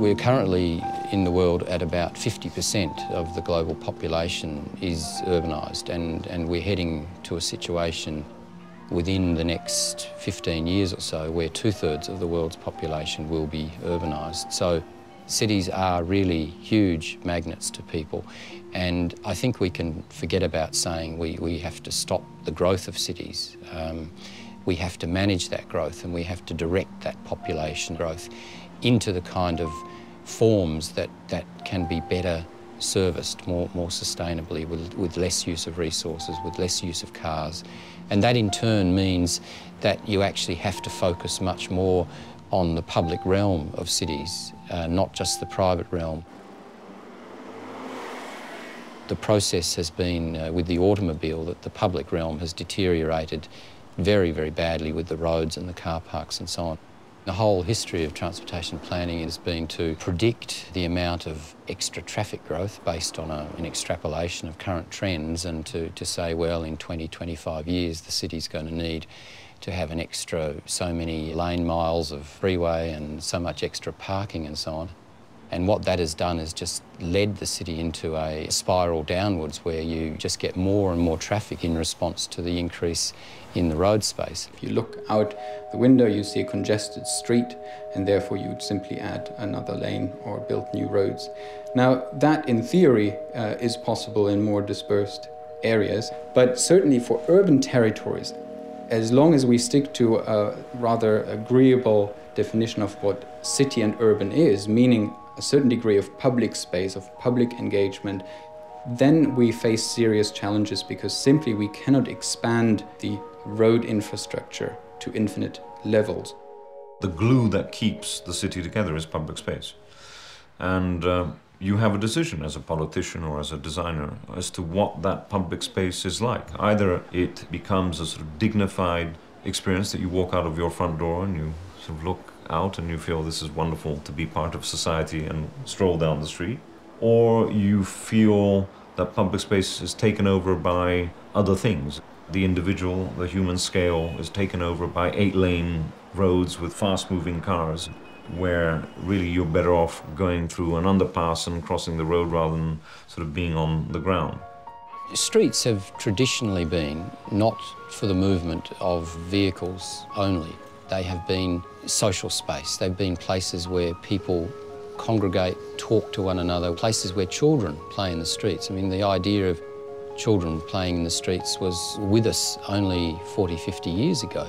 We're currently in the world at about 50% of the global population is urbanised, and we're heading to a situation within the next 15 years or so where 2/3 of the world's population will be urbanised. So cities are really huge magnets to people, and I think we can forget about saying we have to stop the growth of cities. We have to manage that growth, and we have to direct that population growth into the kind of forms that can be better serviced more sustainably, with less use of resources, with less use of cars. And that in turn means that you actually have to focus much more on the public realm of cities, not just the private realm. The process has been, with the automobile, that the public realm has deteriorated very, very badly with the roads and the car parks and so on. The whole history of transportation planning has been to predict the amount of extra traffic growth based on an extrapolation of current trends, and to say, well, in 20, 25 years the city's going to need to have an extra so many lane miles of freeway and so much extra parking and so on. And what that has done is just led the city into a spiral downwards where you just get more and more traffic in response to the increase in the road space. If you look out the window, you see a congested street, and therefore you would simply add another lane or build new roads. Now, that in theory is possible in more dispersed areas, but certainly for urban territories, as long as we stick to a rather agreeable definition of what city and urban is, meaning a certain degree of public space, of public engagement, then we face serious challenges, because simply we cannot expand the road infrastructure to infinite levels. The glue that keeps the city together is public space. And you have a decision as a politician or as a designer as to what that public space is like. Either it becomes a sort of dignified experience that you walk out of your front door and you sort of look out and you feel this is wonderful to be part of society and stroll down the street, or you feel that public space is taken over by other things. The individual, the human scale is taken over by 8-lane roads with fast-moving cars, where really you're better off going through an underpass and crossing the road rather than sort of being on the ground. Streets have traditionally been not for the movement of vehicles only. They have been social space. They've been places where people congregate, talk to one another, places where children play in the streets. I mean, the idea of children playing in the streets was with us only 40, 50 years ago.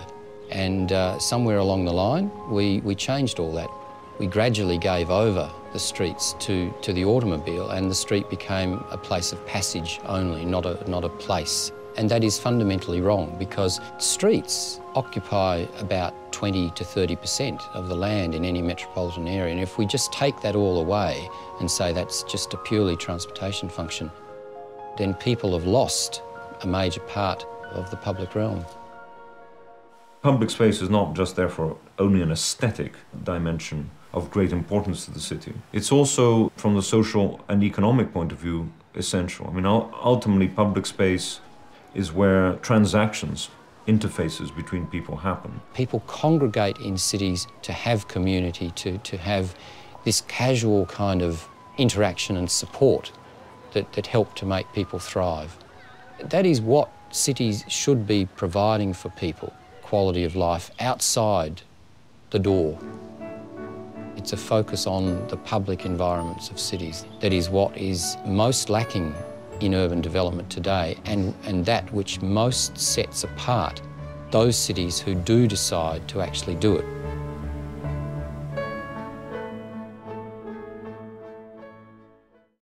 And somewhere along the line, we changed all that. We gradually gave over the streets to the automobile, and the street became a place of passage only, not a place. And that is fundamentally wrong, because streets occupy about 20 to 30% of the land in any metropolitan area. And if we just take that all away and say that's just a purely transportation function, then people have lost a major part of the public realm. Public space is not just therefore only an aesthetic dimension of great importance to the city. It's also, from the social and economic point of view, essential. I mean, ultimately, public space is where transactions, interfaces between people happen. People congregate in cities to have community, to have this casual kind of interaction and support that help to make people thrive. That is what cities should be providing for people, quality of life outside the door. It's a focus on the public environments of cities. That is what is most lacking in urban development today, and that which most sets apart those cities who do decide to actually do it.